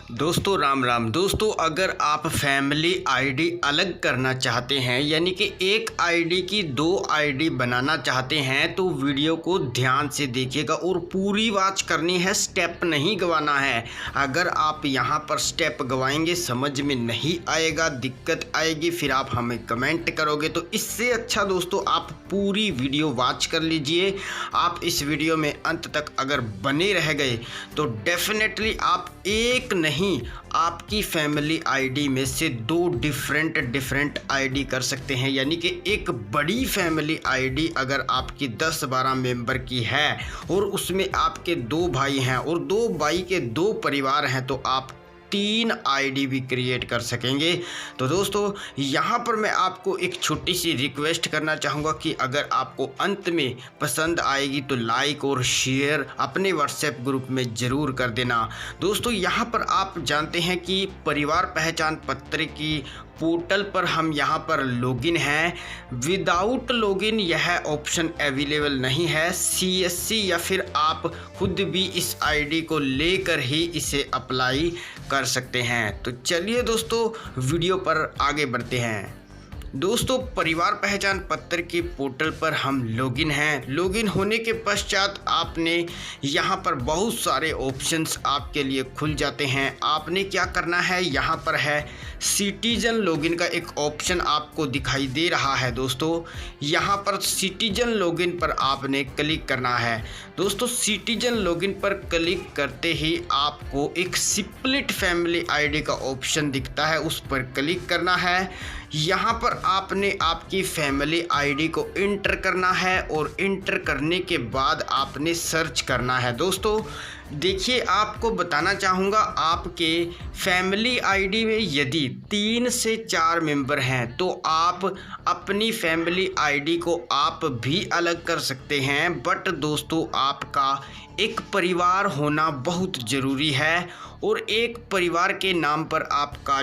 दोस्तों राम राम। दोस्तों अगर आप फैमिली आईडी अलग करना चाहते हैं यानी कि एक आईडी की दो आईडी बनाना चाहते हैं तो वीडियो को ध्यान से देखिएगा और पूरी वॉच करनी है, स्टेप नहीं गंवाना है। अगर आप यहां पर स्टेप गंवाएंगे समझ में नहीं आएगा, दिक्कत आएगी, फिर आप हमें कमेंट करोगे। तो इससे अच्छा दोस्तों आप पूरी वीडियो वॉच कर लीजिए। आप इस वीडियो में अंत तक अगर बने रह गए तो डेफिनेटली आप एक नहीं आपकी फैमिली आईडी में से दो डिफरेंट आईडी कर सकते हैं। यानी कि एक बड़ी फैमिली आईडी अगर आपकी 10-12 मेंबर की है और उसमें आपके 2 भाई हैं और 2 भाई के 2 परिवार हैं तो आप 3 आईडी भी क्रिएट कर सकेंगे। तो दोस्तों यहाँ पर मैं आपको एक छोटी सी रिक्वेस्ट करना चाहूँगा कि अगर आपको अंत में पसंद आएगी तो लाइक और शेयर अपने व्हाट्सएप ग्रुप में ज़रूर कर देना। दोस्तों यहाँ पर आप जानते हैं कि परिवार पहचान पत्र की पोर्टल पर हम यहाँ पर लॉगिन हैं। विदाउट लॉगिन यह ऑप्शन अवेलेबल नहीं है। CSC या फिर आप खुद भी इस आईडी को लेकर ही इसे अप्लाई कर सकते हैं। तो चलिए दोस्तों वीडियो पर आगे बढ़ते हैं। दोस्तों परिवार पहचान पत्र के पोर्टल पर हम लॉगिन हैं। लॉगिन होने के पश्चात आपने यहाँ पर बहुत सारे ऑप्शंस आपके लिए खुल जाते हैं। आपने क्या करना है, यहाँ पर है सिटीजन लॉगिन का एक ऑप्शन आपको दिखाई दे रहा है। दोस्तों यहाँ पर सिटीजन लॉगिन पर आपने क्लिक करना है। दोस्तों सिटीजन लॉगिन पर क्लिक करते ही आपको एक स्प्लिट फैमिली आईडी का ऑप्शन दिखता है, उस पर क्लिक करना है। यहाँ पर आपने आपकी फैमिली आईडी को इंटर करना है और इंटर करने के बाद आपने सर्च करना है। दोस्तों देखिए आपको बताना चाहूँगा, आपके फैमिली आईडी में यदि 3 से 4 मेंबर हैं तो आप अपनी फैमिली आईडी को आप भी अलग कर सकते हैं। बट दोस्तों आपका एक परिवार होना बहुत ज़रूरी है और एक परिवार के नाम पर आपका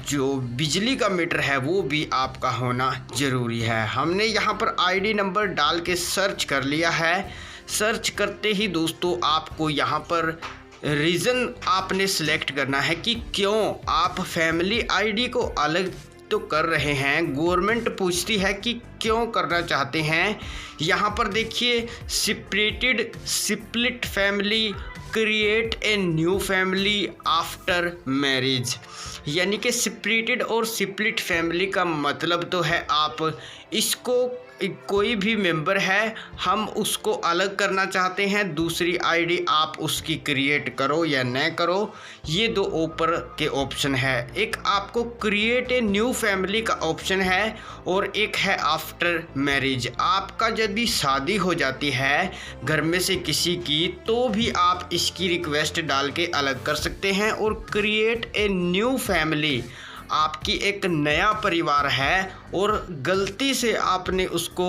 जो बिजली का मीटर है वो भी आपका होना ज़रूरी है। हमने यहाँ पर आईडी नंबर डाल के सर्च कर लिया है। सर्च करते ही दोस्तों आपको यहाँ पर रीज़न आपने सिलेक्ट करना है कि क्यों आप फैमिली आईडी को अलग तो कर रहे हैं। गवर्नमेंट पूछती है कि क्यों करना चाहते हैं। यहाँ पर देखिए split family create a new family after marriage. यानी कि स्प्लिटेड और स्प्लिट फैमिली का मतलब तो है आप इसको कोई भी मेंबर है हम उसको अलग करना चाहते हैं, दूसरी आईडी आप उसकी क्रिएट करो या न करो, ये 2 ऊपर के ऑप्शन है। एक आपको क्रिएट ए न्यू फैमिली का ऑप्शन है और एक है आफ्टर मैरिज। आपका यदि शादी हो जाती है घर में से किसी की तो भी आप इसकी रिक्वेस्ट डाल के अलग कर सकते हैं। और क्रिएट ए न्यू फैमिली आपकी एक नया परिवार है और गलती से आपने उसको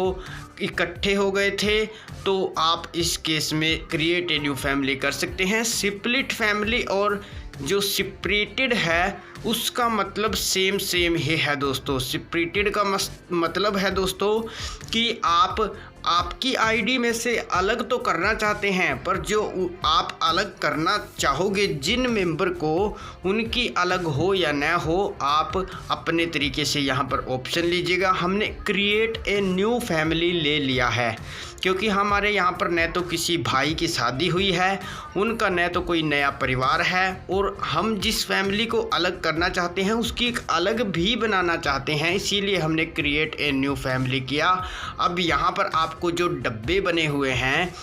इकट्ठे हो गए थे तो आप इस केस में क्रिएट ए न्यू फैमिली कर सकते हैं। स्प्लिट फैमिली और जो सेपरेटेड है उसका मतलब सेम ही है दोस्तों। सेपरेटेड का मतलब है दोस्तों कि आपकी आईडी में से अलग तो करना चाहते हैं पर जो आप अलग करना चाहोगे जिन मेंबर को उनकी अलग हो या न हो आप अपने तरीके से यहाँ पर ऑप्शन लीजिएगा। हमने क्रिएट ए न्यू फैमिली ले लिया है क्योंकि हमारे यहाँ पर न तो किसी भाई की शादी हुई है, उनका न तो कोई नया परिवार है और हम जिस फैमिली को अलग करना चाहते हैं उसकी एक अलग भी बनाना चाहते हैं, इसीलिए हमने क्रिएट ए न्यू फैमिली किया। अब यहाँ पर आपको जो डब्बे बने हुए हैं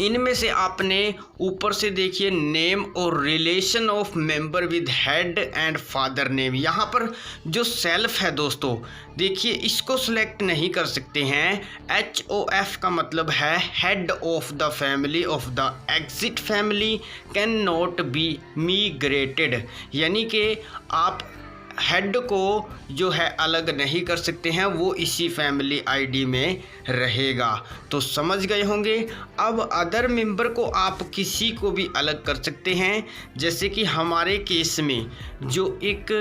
इनमें से आपने ऊपर से देखिए नेम और relation of member with head and father name. यहाँ पर जो सेल्फ है दोस्तों देखिए इसको सिलेक्ट नहीं कर सकते हैं। HOF का मतलब है head of the family of the exit family can not be migrated. यानी कि आप हेड को जो है अलग नहीं कर सकते हैं, वो इसी फैमिली आईडी में रहेगा। तो समझ गए होंगे। अब अदर मेंबर को आप किसी को भी अलग कर सकते हैं। जैसे कि हमारे केस में जो एक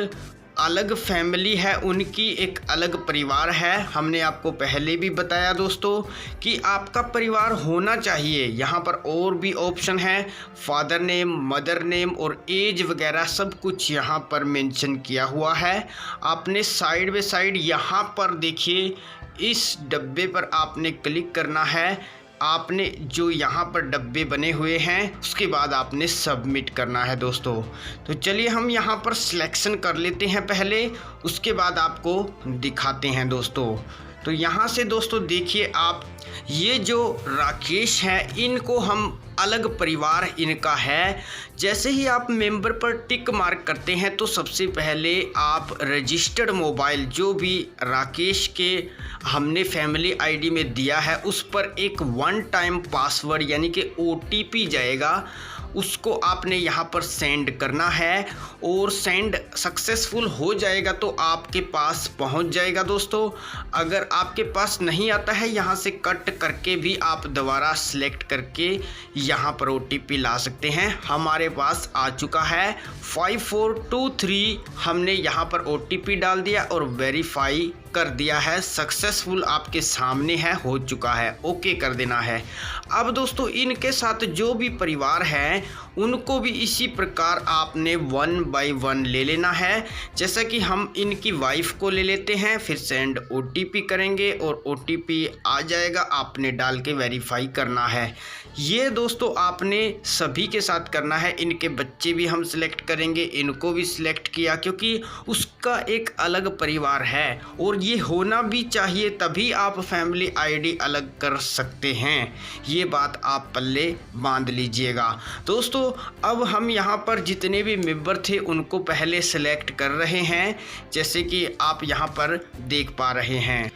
अलग फैमिली है उनकी एक अलग परिवार है। हमने आपको पहले भी बताया दोस्तों कि आपका परिवार होना चाहिए। यहाँ पर और भी ऑप्शन है, फादर नेम, मदर नेम और एज वगैरह सब कुछ यहाँ पर मेंशन किया हुआ है। आपने साइड बाय साइड यहाँ पर देखिए, इस डब्बे पर आपने क्लिक करना है। आपने जो यहाँ पर डब्बे बने हुए हैं उसके बाद आपने सबमिट करना है दोस्तों। तो चलिए हम यहाँ पर सिलेक्शन कर लेते हैं पहले, उसके बाद आपको दिखाते हैं दोस्तों। तो यहाँ से दोस्तों देखिए आप, ये जो राकेश हैं इनको हम अलग परिवार इनका है। जैसे ही आप मेंबर पर टिक मार्क करते हैं तो सबसे पहले आप रजिस्टर्ड मोबाइल जो भी राकेश के हमने फैमिली आईडी में दिया है उस पर एक वन टाइम पासवर्ड यानी कि OTP जाएगा, उसको आपने यहाँ पर सेंड करना है और सेंड सक्सेसफुल हो जाएगा तो आपके पास पहुँच जाएगा दोस्तों। अगर आपके पास नहीं आता है, यहाँ से कट करके भी आप दोबारा सिलेक्ट करके यहाँ पर OTP ला सकते हैं। हमारे पास आ चुका है 5423, हमने यहाँ पर OTP डाल दिया और वेरीफाई कर दिया है, सक्सेसफुल आपके सामने है, हो चुका है, ओके कर देना है। अब दोस्तों इनके साथ जो भी परिवार है उनको भी इसी प्रकार आपने 1 बाय 1 ले लेना है। जैसा कि हम इनकी वाइफ को ले लेते हैं, फिर सेंड OTP करेंगे और OTP आ जाएगा, आपने डाल के वेरीफाई करना है। ये दोस्तों आपने सभी के साथ करना है। इनके बच्चे भी हम सिलेक्ट करेंगे, इनको भी सिलेक्ट किया क्योंकि उसका एक अलग परिवार है और ये होना भी चाहिए, तभी आप फैमिली आईडी अलग कर सकते हैं। ये बात आप पल्ले बांध लीजिएगा दोस्तों। अब हम यहाँ पर जितने भी मेंबर थे उनको पहले सेलेक्ट कर रहे हैं, जैसे कि आप यहाँ पर देख पा रहे हैं।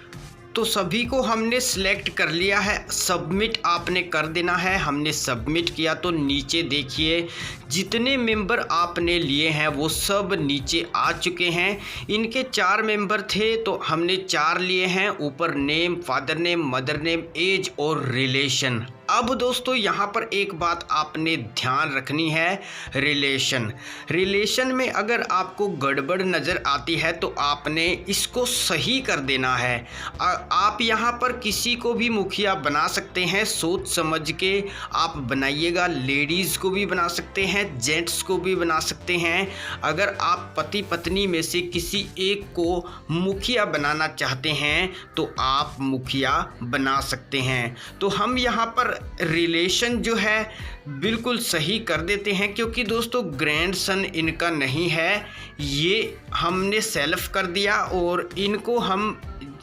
तो सभी को हमने सिलेक्ट कर लिया है, सबमिट आपने कर देना है। हमने सबमिट किया तो नीचे देखिए जितने मेंबर आपने लिए हैं वो सब नीचे आ चुके हैं। इनके 4 मेंबर थे तो हमने 4 लिए हैं। ऊपर name, father name, mother name, age और रिलेशन। अब दोस्तों यहाँ पर एक बात आपने ध्यान रखनी है, रिलेशन में अगर आपको गड़बड़ नज़र आती है तो आपने इसको सही कर देना है। आप यहाँ पर किसी को भी मुखिया बना सकते हैं, सोच समझ के आप बनाइएगा। लेडीज़ को भी बना सकते हैं, जेंट्स को भी बना सकते हैं। अगर आप पति पत्नी में से किसी एक को मुखिया बनाना चाहते हैं तो आप मुखिया बना सकते हैं। तो हम यहाँ पर रिलेशन जो है बिल्कुल सही कर देते हैं, क्योंकि दोस्तों ग्रैंडसन इनका नहीं है, ये हमने सेल्फ कर दिया और इनको हम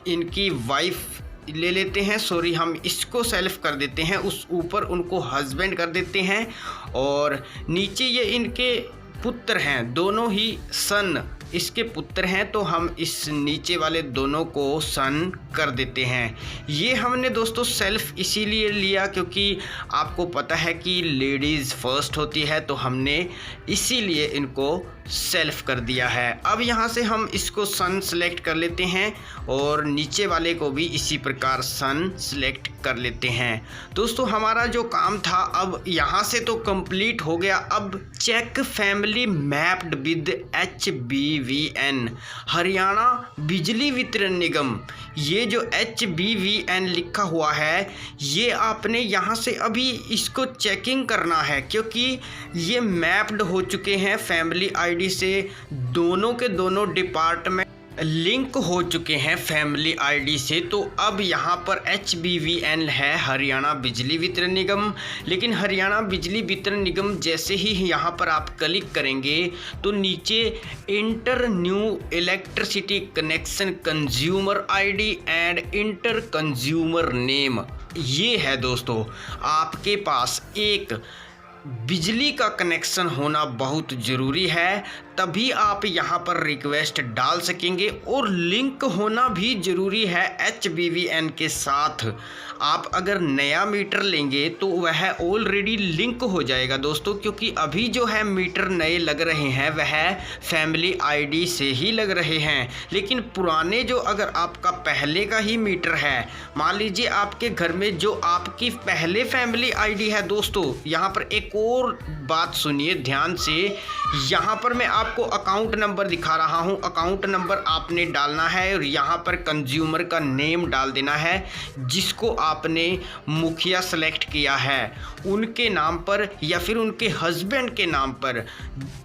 इनकी वाइफ ले लेते हैं। सॉरी, हम इसको सेल्फ कर देते हैं, उस ऊपर उनको हस्बैंड कर देते हैं और नीचे ये इनके पुत्र हैं, दोनों ही सन इसके पुत्र हैं, तो हम इस नीचे वाले दोनों को सन कर देते हैं। ये हमने दोस्तों सेल्फ इसीलिए लिया क्योंकि आपको पता है कि लेडीज़ फर्स्ट होती है, तो हमने इसीलिए इनको सेल्फ कर दिया है। अब यहाँ से हम इसको सन सेलेक्ट कर लेते हैं और नीचे वाले को भी इसी प्रकार सन सेलेक्ट कर लेते हैं। दोस्तों हमारा जो काम था अब यहाँ से तो कंप्लीट हो गया। अब check family mapped with HBVN, Haryana Bijli Vitran निगम। ये जो HBVN लिखा हुआ है ये आपने यहाँ से अभी इसको चेकिंग करना है, क्योंकि ये मैप्ड हो चुके हैं फैमिली आईडी से। दोनों के दोनों डिपार्टमेंट लिंक हो चुके हैं फैमिली आईडी से। तो अब यहाँ पर HBVN है हरियाणा बिजली वितरण निगम। लेकिन हरियाणा बिजली वितरण निगम जैसे ही यहाँ पर आप क्लिक करेंगे तो नीचे inter new electricity connection consumer ID and inter consumer name, ये है दोस्तों। आपके पास एक बिजली का कनेक्शन होना बहुत ज़रूरी है, तभी आप यहाँ पर रिक्वेस्ट डाल सकेंगे। और लिंक होना भी ज़रूरी है HBVN के साथ। आप अगर नया मीटर लेंगे तो वह ऑलरेडी लिंक हो जाएगा दोस्तों, क्योंकि अभी जो है मीटर नए लग रहे हैं वह फैमिली आईडी से ही लग रहे हैं। लेकिन पुराने जो अगर आपका पहले का ही मीटर है, मान लीजिए आपके घर में जो आपकी पहले फैमिली आईडी है दोस्तों, यहाँ पर एक एक और बात सुनिए ध्यान से। यहाँ पर मैं आपको अकाउंट नंबर दिखा रहा हूँ, अकाउंट नंबर आपने डालना है और यहाँ पर कंज्यूमर का नेम डाल देना है। जिसको आपने मुखिया सेलेक्ट किया है उनके नाम पर या फिर उनके हस्बैंड के नाम पर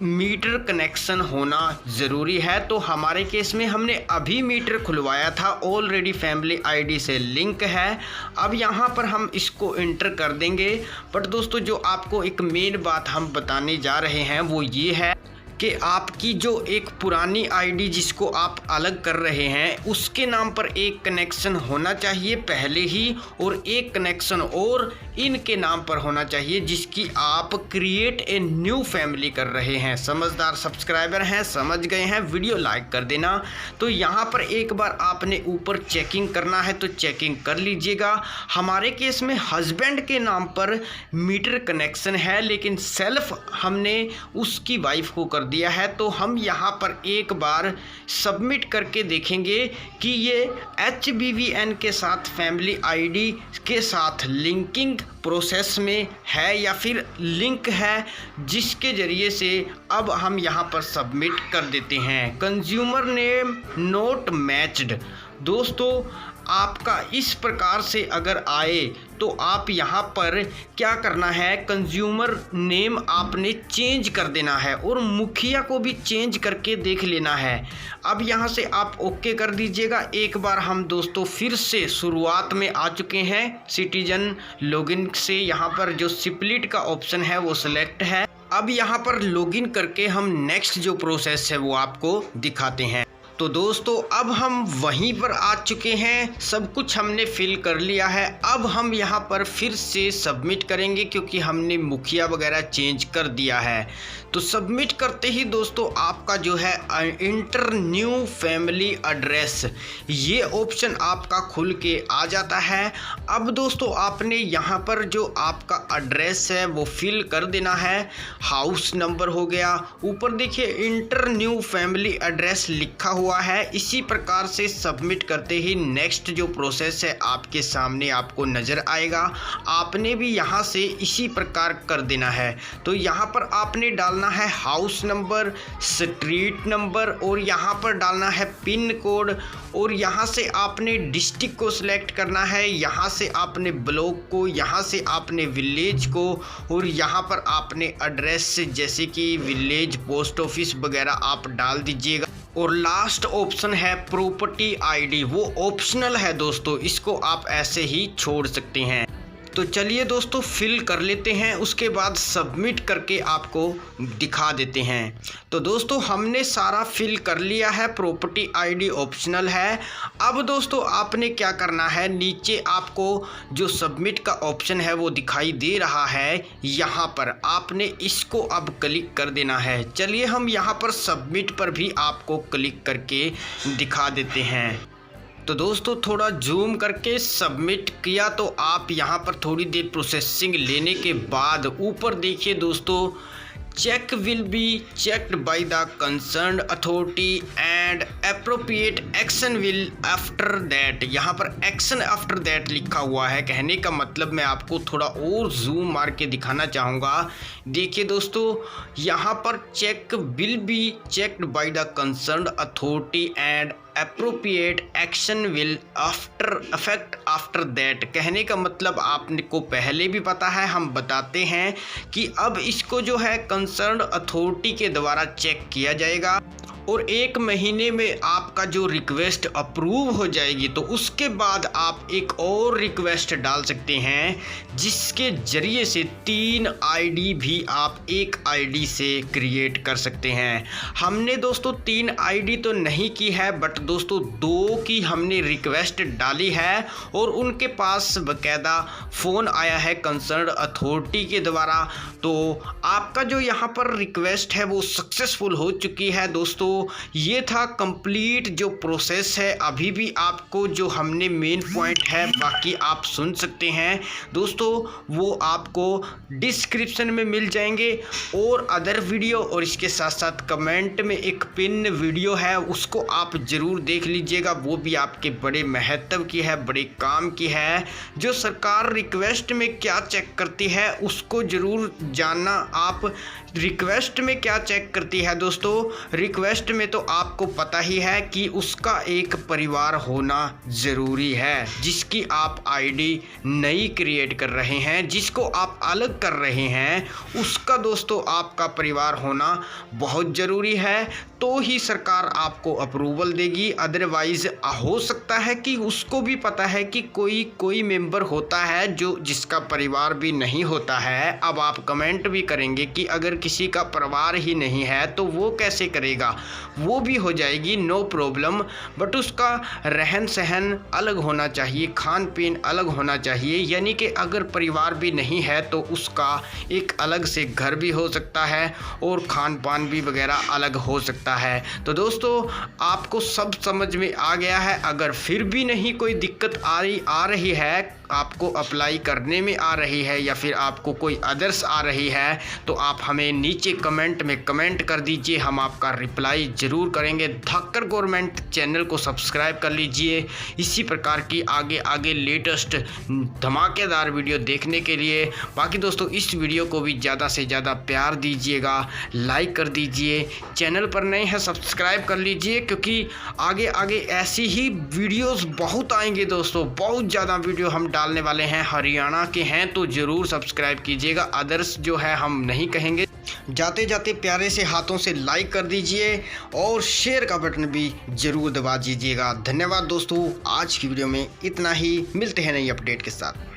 मीटर कनेक्शन होना ज़रूरी है। तो हमारे केस में हमने अभी मीटर खुलवाया था, ऑलरेडी फैमिली आईडी से लिंक है। अब यहाँ पर हम इसको इंटर कर देंगे। बट दोस्तों जो आपको एक मेन बात हम बताने जा रहे हैं वो ये है कि आपकी जो एक पुरानी आईडी जिसको आप अलग कर रहे हैं उसके नाम पर एक कनेक्शन होना चाहिए पहले ही, और एक कनेक्शन और इनके नाम पर होना चाहिए जिसकी आप क्रिएट ए न्यू फैमिली कर रहे हैं। समझदार सब्सक्राइबर हैं, समझ गए हैं, वीडियो लाइक कर देना। तो यहाँ पर एक बार आपने ऊपर चेकिंग करना है तो चेकिंग कर लीजिएगा। हमारे केस में हस्बैंड के नाम पर मीटर कनेक्शन है लेकिन सेल्फ हमने उसकी वाइफ को कर दिया है। तो हम यहाँ पर एक बार सबमिट करके देखेंगे कि ये HBVN के साथ फैमिली आईडी के साथ लिंकिंग प्रोसेस में है या फिर लिंक है, जिसके ज़रिए से अब हम यहाँ पर सबमिट कर देते हैं। Consumer name not matched. दोस्तों आपका इस प्रकार से अगर आए तो आप यहाँ पर क्या करना है, कंज्यूमर नेम आपने चेंज कर देना है और मुखिया को भी चेंज करके देख लेना है। अब यहाँ से आप ओके कर दीजिएगा। एक बार हम दोस्तों फिर से शुरुआत में आ चुके हैं सिटीजन लॉगिन से। यहाँ पर जो स्प्लिट का ऑप्शन है वो सिलेक्ट है। अब यहाँ पर लॉगिन करके हम नेक्स्ट जो प्रोसेस है वो आपको दिखाते हैं। तो दोस्तों अब हम वहीं पर आ चुके हैं, सब कुछ हमने फिल कर लिया है। अब हम यहाँ पर फिर से सबमिट करेंगे क्योंकि हमने मुखिया वगैरह चेंज कर दिया है। तो सबमिट करते ही दोस्तों आपका जो है इंटर न्यू फैमिली एड्रेस ये ऑप्शन आपका खुल के आ जाता है। अब दोस्तों आपने यहाँ पर जो आपका एड्रेस है वो फिल कर देना है। हाउस नंबर हो गया, ऊपर देखिए इंटर न्यू फैमिली एड्रेस लिखा हुआ है। इसी प्रकार से सबमिट करते ही नेक्स्ट जो प्रोसेस है आपके सामने आपको नज़र आएगा। आपने भी यहाँ से इसी प्रकार कर देना है। तो यहाँ पर आपने डालना है हाउस नंबर, स्ट्रीट नंबर और यहाँ पर डालना है पिन कोड, और यहाँ से आपने डिस्ट्रिक्ट को सिलेक्ट करना है, यहाँ से आपने ब्लॉक को, यहाँ से आपने विलेज को, और यहाँ पर आपने एड्रेस जैसे कि विलेज पोस्ट ऑफिस वगैरह आप डाल दीजिएगा। और लास्ट ऑप्शन है प्रॉपर्टी आईडी, वो ऑप्शनल है दोस्तों, इसको आप ऐसे ही छोड़ सकते हैं। तो चलिए दोस्तों फिल कर लेते हैं, उसके बाद सबमिट करके आपको दिखा देते हैं। तो दोस्तों हमने सारा फिल कर लिया है, प्रॉपर्टी आईडी ऑप्शनल है। अब दोस्तों आपने क्या करना है, नीचे आपको जो सबमिट का ऑप्शन है वो दिखाई दे रहा है, यहाँ पर आपने इसको अब क्लिक कर देना है। चलिए हम यहाँ पर सबमिट पर भी आपको क्लिक करके दिखा देते हैं। तो दोस्तों थोड़ा जूम करके सबमिट किया तो आप यहाँ पर थोड़ी देर प्रोसेसिंग लेने के बाद ऊपर देखिए दोस्तों, check will be checked by the concerned authority and appropriate action will after that. यहाँ पर एक्शन आफ्टर दैट लिखा हुआ है। कहने का मतलब मैं आपको थोड़ा और जूम मार के दिखाना चाहूँगा। देखिए दोस्तों यहाँ पर check will be checked by the concerned authority and appropriate action will affect after that. कहने का मतलब आपको पहले भी पता है, हम बताते हैं कि अब इसको जो है कंसर्न्ड अथॉरिटी के द्वारा चेक किया जाएगा और 1 महीने में आपका जो रिक्वेस्ट अप्रूव हो जाएगी तो उसके बाद आप एक और रिक्वेस्ट डाल सकते हैं, जिसके ज़रिए से 3 आईडी भी आप एक आईडी से क्रिएट कर सकते हैं। हमने दोस्तों 3 आईडी तो नहीं की है, बट दोस्तों 2 की हमने रिक्वेस्ट डाली है और उनके पास बकायदा फ़ोन आया है कंसर्न्ड अथॉरिटी के द्वारा। तो आपका जो यहाँ पर रिक्वेस्ट है वो सक्सेसफुल हो चुकी है दोस्तों। दोस्तों ये था कंप्लीट जो प्रोसेस है। अभी भी आपको जो हमने मेन पॉइंट है बाकी आप सुन सकते हैं दोस्तों, वो आपको डिस्क्रिप्शन में मिल जाएंगे और अदर वीडियो, और इसके साथ साथ कमेंट में एक पिन वीडियो है उसको आप ज़रूर देख लीजिएगा। वो भी आपके बड़े महत्व की है, बड़े काम की है। जो सरकार रिक्वेस्ट में क्या चेक करती है उसको ज़रूर जानना। आप रिक्वेस्ट में क्या चेक करती है दोस्तों? रिक्वेस्ट में तो आपको पता ही है कि उसका एक परिवार होना ज़रूरी है। जिसकी आप आईडी नई क्रिएट कर रहे हैं, जिसको आप अलग कर रहे हैं, उसका दोस्तों आपका परिवार होना बहुत ज़रूरी है, तो ही सरकार आपको अप्रूवल देगी। अदरवाइज़ हो सकता है कि उसको भी पता है कि कोई मेंबर होता है जो जिसका परिवार भी नहीं होता है। अब आप कमेंट भी करेंगे कि अगर किसी का परिवार ही नहीं है तो वो कैसे करेगा? वो भी हो जाएगी, नो प्रॉब्लम, बट उसका रहन सहन अलग होना चाहिए, खान पीन अलग होना चाहिए। यानी कि अगर परिवार भी नहीं है तो उसका एक अलग से घर भी हो सकता है और खान पान भी वगैरह अलग हो सकता है। तो दोस्तों आपको सब समझ में आ गया है। अगर फिर भी नहीं कोई दिक्कत आ रही है, आपको अप्लाई करने में आ रही है या फिर आपको कोई अदर्स आ रही है, तो आप हमें नीचे कमेंट में कमेंट कर दीजिए, हम आपका रिप्लाई ज़रूर करेंगे। धाकड़ गवर्नमेंट चैनल को सब्सक्राइब कर लीजिए इसी प्रकार की आगे लेटेस्ट धमाकेदार वीडियो देखने के लिए। बाकी दोस्तों इस वीडियो को भी ज़्यादा से ज़्यादा प्यार दीजिएगा, लाइक कर दीजिए, चैनल पर नए हैं सब्सक्राइब कर लीजिए, क्योंकि आगे ऐसी ही वीडियोस बहुत आएंगे दोस्तों। बहुत ज़्यादा वीडियो हम डालने वाले हैं, हरियाणा के हैं तो ज़रूर सब्सक्राइब कीजिएगा। अदर्स जो है हम नहीं कहेंगे। जाते जाते प्यारे से हाथों से लाइक कर दीजिए और शेयर का बटन भी ज़रूर दबा दीजिएगा। धन्यवाद दोस्तों, आज की वीडियो में इतना ही। मिलते हैं नई अपडेट के साथ।